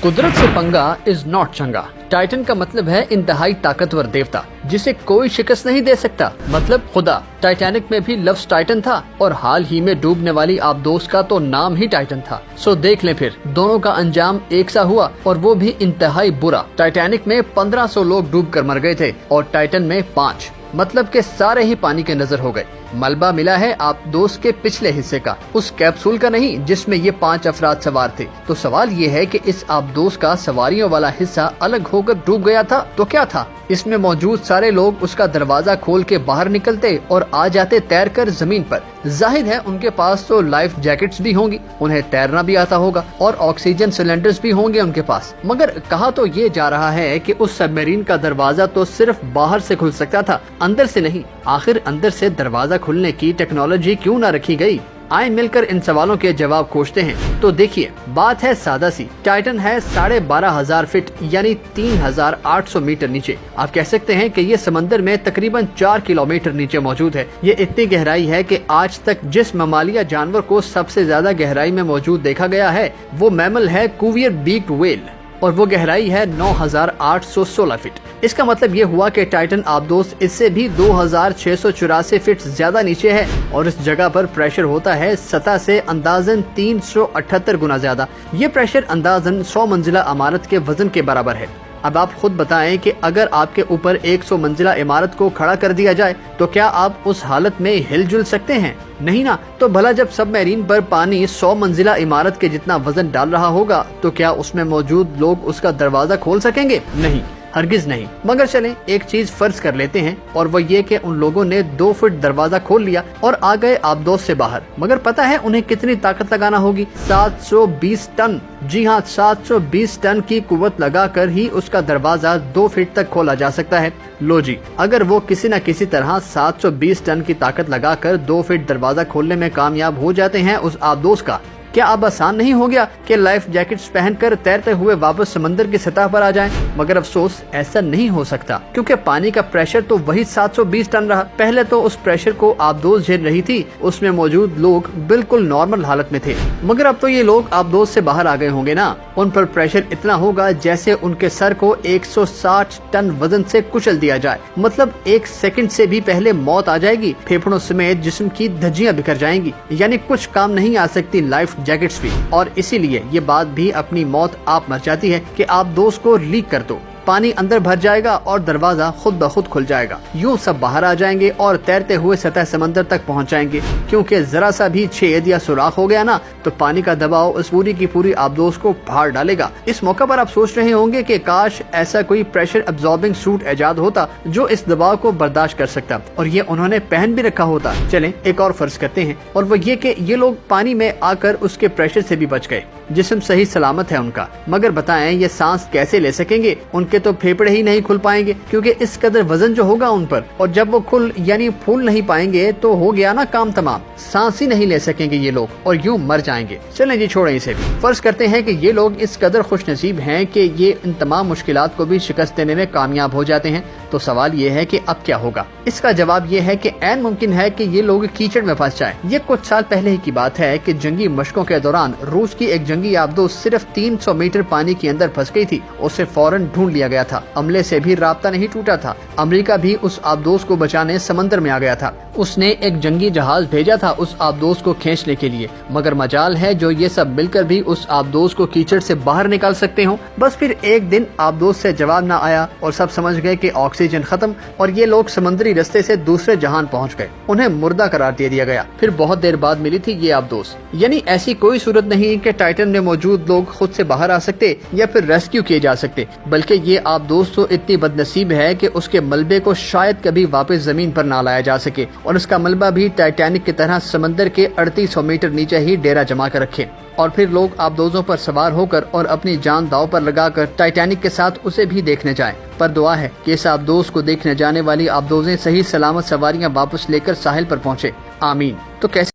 कुदरत से पंगा इज नॉट चंगा। टाइटन का मतलब है इंतहाई ताकतवर देवता जिसे कोई शिकस्त नहीं दे सकता, मतलब खुदा। टाइटैनिक में भी लफ्ज टाइटन था और हाल ही में डूबने वाली आबदोस का तो नाम ही टाइटन था। सो देख लें फिर दोनों का अंजाम एक सा हुआ और वो भी इंतहाई बुरा। टाइटैनिक में 1500 लोग डूब कर मर गए थे और टाइटन में 5, मतलब के सारे ही पानी के नजर हो गए। मलबा मिला है आबदोस के पिछले हिस्से का, उस कैप्सूल का नहीं जिसमें ये 5 अफराद सवार थे। तो सवाल ये है कि इस आबदोस का सवारियों वाला हिस्सा अलग होकर डूब गया था तो क्या था? इसमें मौजूद सारे लोग उसका दरवाजा खोल के बाहर निकलते और आ जाते तैरकर जमीन पर। जाहिर है उनके पास तो लाइफ जैकेट्स भी होंगी, उन्हें तैरना भी आता होगा और ऑक्सीजन सिलेंडर्स भी होंगे उनके पास। मगर कहा तो ये जा रहा है कि उस सबमरीन का दरवाजा तो सिर्फ बाहर से खुल सकता था, अंदर से नहीं। आखिर अंदर से दरवाजा खुलने की टेक्नोलॉजी क्यों न रखी गई? आए मिलकर इन सवालों के जवाब खोजते हैं। तो देखिए, बात है सादा सी। टाइटन है 12,500 फीट यानी 3,800 मीटर नीचे। आप कह सकते हैं कि ये समंदर में तकरीबन 4 किलोमीटर नीचे मौजूद है। ये इतनी गहराई है कि आज तक जिस ममालिया जानवर को सबसे ज्यादा गहराई में मौजूद देखा गया है वो मैमल है कुवियर बीक्ड व्हेल और वो गहराई है 9,816 फीट। इसका मतलब ये हुआ कि टाइटन आबदोस इससे भी 2,684 फीट ज्यादा नीचे है और इस जगह पर प्रेशर होता है सतह से अंदाजन 378 गुना ज्यादा। ये प्रेशर अंदाजन 100 मंजिला इमारत के वजन के बराबर है। अब आप खुद बताएं कि अगर आपके ऊपर 100 मंजिला इमारत को खड़ा कर दिया जाए तो क्या आप उस हालत में हिलजुल सकते हैं? नहीं ना। तो भला जब सबमरीन पर पानी 100 मंजिला इमारत के जितना वजन डाल रहा होगा तो क्या उसमें मौजूद लोग उसका दरवाजा खोल सकेंगे? नहीं, हरगिज नहीं। मगर चलें एक चीज फर्ज कर लेते हैं और वो ये कि उन लोगों ने 2 फुट दरवाजा खोल लिया और आ गए आबदोस से बाहर। मगर पता है उन्हें कितनी ताकत लगाना होगी? 720 टन। जी हाँ, 720 टन की कुव्वत लगाकर ही उसका दरवाजा 2 फीट तक खोला जा सकता है। लो जी, अगर वो किसी न किसी तरह 720 टन की ताकत लगाकर 2 फीट दरवाजा खोलने में कामयाब हो जाते हैं उस आबदोस का, क्या अब आसान नहीं हो गया कि लाइफ जैकेट्स पहनकर तैरते हुए वापस समंदर की सतह पर आ जाएं? मगर अफसोस ऐसा नहीं हो सकता क्योंकि पानी का प्रेशर तो वही 720 टन रहा। पहले तो उस प्रेशर को आबदोस झेल रही थी, उसमें मौजूद लोग बिल्कुल नॉर्मल हालत में थे। मगर अब तो ये लोग आबदोस से बाहर आ गए होंगे ना, उन पर प्रेशर इतना होगा जैसे उनके सर को 160 टन वजन से कुचल दिया जाए। मतलब 1 सेकंड से भी पहले मौत आ जाएगी, फेफड़ों समेत जिस्म की धज्जियां बिखर जाएंगी, यानी कुछ काम नहीं आ सकती लाइफ जैकेट्स भी। और इसीलिए ये बात भी अपनी मौत आप मर जाती है कि आप दोस्त को लीक कर दो, पानी अंदर भर जाएगा और दरवाजा खुद ब खुद खुल जाएगा। यूं सब बाहर आ जाएंगे और तैरते हुए सतह समंदर तक पहुंच जाएंगे, क्योंकि जरा सा भी छेद या सुराख हो गया ना तो पानी का दबाव उस पूरी की पूरी आबदोस को फाड़ डालेगा। इस मौका पर आप सोच रहे होंगे कि काश ऐसा कोई प्रेशर अब्सॉर्बिंग सूट इजाद होता जो इस दबाव को बर्दाश्त कर सकता और ये उन्होंने पहन भी रखा होता। चलें एक और फर्ज करते हैं और वो ये कि ये लोग पानी में आकर उसके प्रेशर से भी बच गए, जिस्म सही सलामत है उनका। मगर बताएं ये सांस कैसे ले सकेंगे? उनके तो फेफड़े ही नहीं खुल पाएंगे क्योंकि इस कदर वजन जो होगा उन पर, और जब वो खुल यानी फूल नहीं पाएंगे तो हो गया ना काम तमाम। सांस ही नहीं ले सकेंगे ये लोग और यूं मर जाएंगे। चलें जी छोड़ें इसे भी। फर्ज करते हैं कि ये लोग इस कदर खुश नसीब हैं कि ये इन तमाम मुश्किलात को भी शिकस्त देने में कामयाब हो जाते हैं। तो सवाल ये है कि अब क्या होगा? इसका जवाब ये है कि ऐन मुमकिन है कि ये लोग कीचड़ में फंस जाएं। ये कुछ साल पहले ही की बात है कि जंगी मशकों के दौरान रूस की एक जंगी आबदोस सिर्फ 300 मीटर पानी के अंदर फंस गई थी। उसे फौरन ढूंढ लिया गया था, अमले से भी राब्ता नहीं टूटा था। अमेरिका भी उस आबदोस को बचाने समंदर में आ गया था। उसने एक जंगी जहाज भेजा था उस आबदोस को खींचने के लिए। मगर मजाल है जो ये सब मिलकर भी उस आबदोस को कीचड़ से बाहर निकाल सकते हो। बस फिर एक दिन आबदोस से जवाब न आया और सब समझ गए कि ऑक्सीजन खत्म और ये लोग समुद्री रास्ते से दूसरे जहान पहुंच गए। उन्हें मुर्दा करार दे दिया गया। फिर बहुत देर बाद मिली थी ये आबदोस। यानी ऐसी कोई सूरत नहीं कि टाइटन में मौजूद लोग खुद से बाहर आ सकते या फिर रेस्क्यू किए जा सकते, बल्कि ये आबदोस तो इतनी बदनसीब है कि उसके मलबे को शायद कभी वापस जमीन पर ना लाया जा सके और उसका मलबा भी टाइटैनिक की तरह समंदर के 3800 मीटर नीचे ही डेरा जमा कर रखे। और फिर लोग आबदोजों पर सवार होकर और अपनी जान दांव पर लगाकर टाइटैनिक के साथ उसे भी देखने जाएं। पर दुआ है कि इस आबदोस को देखने जाने वाली आबदोजें सही सलामत सवारियां वापस लेकर साहिल पर पहुंचे। आमीन। तो कैसे